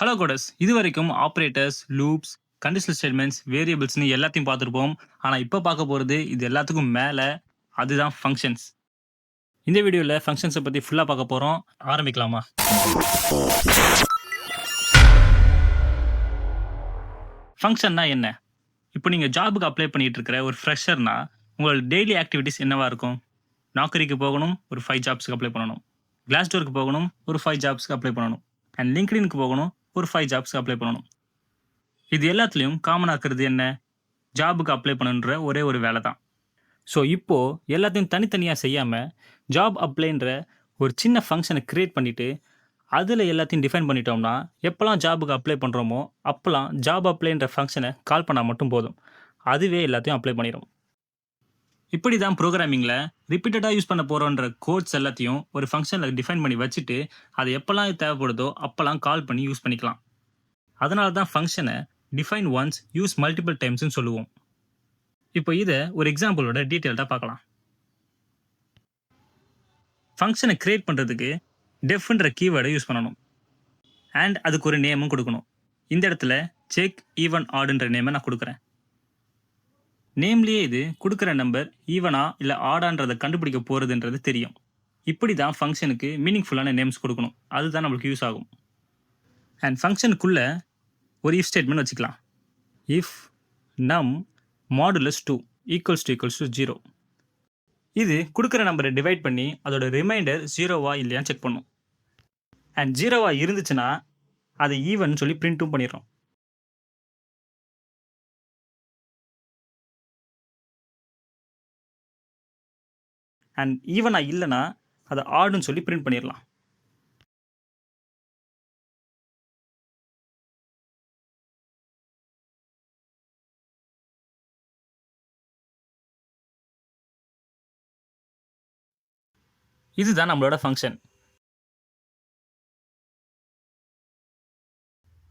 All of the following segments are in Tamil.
ஹலோ கோடஸ், இது வரைக்கும் ஆப்ரேட்டர்ஸ், லூப்ஸ், கண்டிஷனல் ஸ்டேட்மெண்ட்ஸ், வேரியபிள்ஸ்னு எல்லாத்தையும் பார்த்துருப்போம். ஆனால் இப்போ பார்க்க போகிறது இது எல்லாத்துக்கும் மேலே, அதுதான் ஃபங்க்ஷன்ஸ். இந்த வீடியோவில் ஃபங்க்ஷன்ஸை பற்றி ஃபுல்லாக பார்க்க போகிறோம். ஆரம்பிக்கலாமா? ஃபங்க்ஷன்னா என்ன? இப்போ நீங்கள் ஜாபுக்கு அப்ளை பண்ணிட்டு இருக்கிற ஒரு ஃப்ரெஷர்னா உங்களோட டெய்லி ஆக்டிவிட்டிஸ் என்னவா இருக்கும்? நாக்கரிக்கு போகணும், ஒரு 5 ஜாப்ஸ்க்கு அப்ளை பண்ணணும். கிளாஸ் டோருக்கு போகணும், ஒரு 5 ஜாப்ஸ்க்கு அப்ளை பண்ணணும். அண்ட் லிங்க்டினுக்கு போகணும், ஒரு 5 ஜாப்ஸ்க்கு அப்ளை பண்ணணும். இது எல்லாத்துலேயும் காமனாக இருக்கிறது என்ன? ஜாபுக்கு அப்ளை பண்ணுன்ற ஒரே ஒரு வேலை தான். ஸோ இப்போது எல்லாத்தையும் தனித்தனியாக செய்யாமல் ஜாப் அப்ளைன்ற ஒரு சின்ன ஃபங்க்ஷனை க்ரியேட் பண்ணிவிட்டு அதில் எல்லாத்தையும் டிஃபைன் பண்ணிட்டோம்னா எப்போல்லாம் ஜாபுக்கு அப்ளை பண்ணுறோமோ அப்போல்லாம் ஜாப் அப்ளைன்ற ஃபங்க்ஷனை கால் பண்ணால் மட்டும் போதும், அதுவே எல்லாத்தையும் அப்ளை பண்ணிடும். இப்படி தான் ப்ரோக்ராமிங்கில் ரிப்பீட்டடாக யூஸ் பண்ண போகிறோன்ற கோட்ஸ் எல்லாத்தையும் ஒரு ஃபங்க்ஷனில் டிஃபைன் பண்ணி வச்சுட்டு அது எப்போல்லாம் தேவைப்படுதோ அப்போல்லாம் கால் பண்ணி யூஸ் பண்ணிக்கலாம். அதனால தான் ஃபங்க்ஷனை டிஃபைன் ஒன்ஸ் யூஸ் மல்டிபிள் டைம்ஸ்னு சொல்லுவோம். இப்போ இதை ஒரு எக்ஸாம்பிளோட டீட்டெயில்டாக பார்க்கலாம். ஃபங்க்ஷனை கிரியேட் பண்ணுறதுக்கு டெஃப்ன்ற கீவேர்டை யூஸ் பண்ணணும் அண்ட் அதுக்கு ஒரு நேமும் கொடுக்கணும். இந்த இடத்துல செக் ஈவன் ஆடுன்ற நேமை நான் கொடுக்குறேன். நேம்லேயே இது கொடுக்குற நம்பர் ஈவனா இல்லை ஆடான்றதை கண்டுபிடிக்க போகிறதுன்றது தெரியும். இப்படி தான் ஃபங்க்ஷனுக்கு மீனிங்ஃபுல்லான நேம்ஸ் கொடுக்கணும், அதுதான் நம்மளுக்கு யூஸ் ஆகும். அண்ட் ஃபங்க்ஷனுக்குள்ளே ஒரு இஃப் ஸ்டேட்மெண்ட் வச்சுக்கலாம். இஃப் நம் மாடுலஸ் 2 ஈக்குவல்ஸ் டு 0. இது கொடுக்குற நம்பரை டிவைட் பண்ணி அதோட ரிமைண்டர் 0வா இல்லையான்னு செக் பண்ணும். அண்ட் 0வா இருந்துச்சுன்னா அதை ஈவன் சொல்லி பிரிண்ட்டும் பண்ணிடுறோம். அண்ட் ஈவனா இல்லைன்னா அதை ஆடுன்னு சொல்லி பிரிண்ட் பண்ணிடலாம். இதுதான் நம்மளோட ஃபங்க்ஷன்.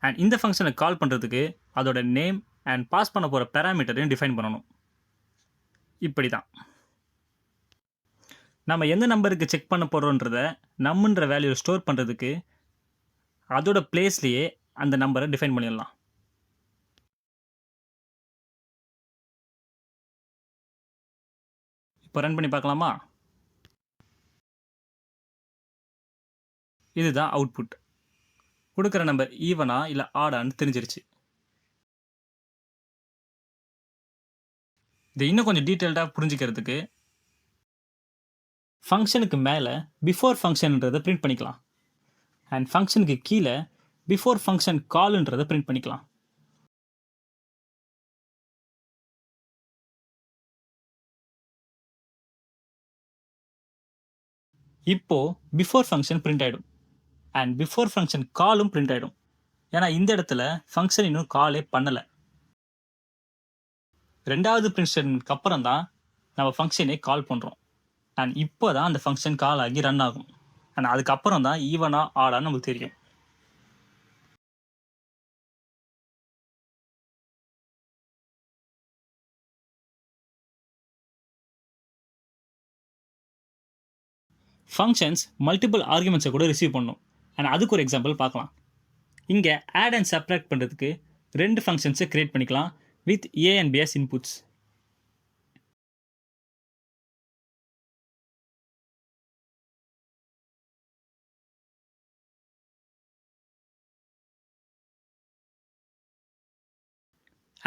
அண்ட் இந்த ஃபங்க்ஷனை கால் பண்ணுறதுக்கு அதோட நேம் அண்ட் பாஸ் பண்ண போகிற பேராமீட்டரையும் டிஃபைன் பண்ணணும். இப்படி தான் நம்ம எந்த நம்பருக்கு செக் பண்ண போகிறோன்றத நம்மன்ற வேல்யூவை ஸ்டோர் பண்ணுறதுக்கு அதோட பிளேஸ்லேயே அந்த நம்பரை டிஃபைன் பண்ணிடலாம். இப்போ ரன் பண்ணி பார்க்கலாமா? இதுதான் அவுட்புட். கொடுக்குற நம்பர் ஈவனா இல்லை ஆடான்னு தெரிஞ்சிருச்சு. இது இன்னும் கொஞ்சம் டீட்டெயில்டாக புரிஞ்சுக்கிறதுக்கு ஃபங்க்ஷனுக்கு மேலே பிஃபோர் ஃபங்க்ஷன்ன்றதை பிரிண்ட் பண்ணிக்கலாம். அண்ட் ஃபங்க்ஷனுக்கு கீழே பிஃபோர் ஃபங்க்ஷன் கால்ன்றதை பிரிண்ட் பண்ணிக்கலாம். இப்போ பிஃபோர் ஃபங்க்ஷன் பிரிண்ட் ஆகிடும் அண்ட் பிஃபோர் ஃபங்க்ஷன் காலும் பிரிண்ட் ஆகிடும். ஏன்னா இந்த இடத்துல ஃபங்க்ஷன் இன்னும் காலே பண்ணலை. ரெண்டாவது பிரிண்ட் ஸ்டேட்மெண்ட்க்கு அப்புறம் தான் நம்ம ஃபங்க்ஷனே கால் பண்ணுறோம். அண்ட் இப்போ தான் அந்த ஃபங்க்ஷன் கால் ஆகி ரன் ஆகும். அண்ட் அதுக்கப்புறம் தான் ஈவனா ஆடான்னு நமக்கு தெரியும். ஃபங்க்ஷன்ஸ் மல்டிபிள் ஆர்குமெண்ட்ஸை கூட ரிசீவ் பண்ணும். அண்ட் அதுக்கு ஒரு எக்ஸாம்பிள் பார்க்கலாம். இங்கே ஆட் அண்ட் சப்ராக்ட் பண்ணுறதுக்கு 2 ஃபங்க்ஷன்ஸை கிரியேட் பண்ணிக்கலாம் with A and B's inputs.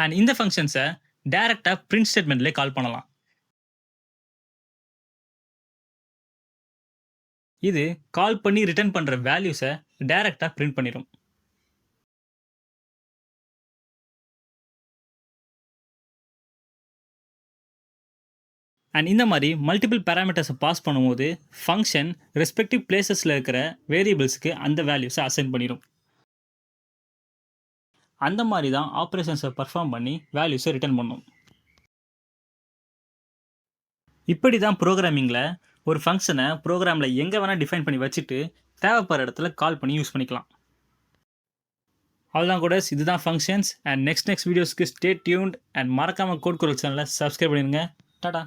And இந்த ஃபங்க்ஷன்ஸை டைரெக்டாக பிரிண்ட் ஸ்டேட்மெண்ட்லேயே கால் பண்ணலாம். இது கால் பண்ணி ரிட்டர்ன் பண்ணுற வேல்யூஸை டைரெக்டாக பிரிண்ட் பண்ணிடும். அண்ட் இந்த மாதிரி மல்டிபிள் பேராமீட்டர்ஸை பாஸ் பண்ணும்போது ஃபங்க்ஷன் ரெஸ்பெக்டிவ் பிளேசஸில் இருக்கிற வேரியபிள்ஸுக்கு அந்த வேல்யூஸை அசைன் பண்ணிடும். அந்த மாதிரி தான் ஆப்ரேஷன்ஸை பர்ஃபார்ம் பண்ணி வேல்யூஸை ரிட்டர்ன் பண்ணும். இப்படி தான் ப்ரோக்ராமிங்கில் ஒரு ஃபங்க்ஷனை ப்ரோக்ராமில் எங்கே வேணால் டிஃபைன் பண்ணி வச்சுட்டு தேவைப்படுற இடத்துல கால் பண்ணி யூஸ் பண்ணிக்கலாம். அவ்வளோதான் கூட, இதுதான் ஃபங்க்ஷன்ஸ். அண்ட் நெக்ஸ்ட் வீடியோஸ்க்கு ஸ்டே டியூன்ட் அண்ட் மறக்காமல் கோட் குரல் சேனலை சப்ஸ்கிரைப் பண்ணிடுங்க. டாடா.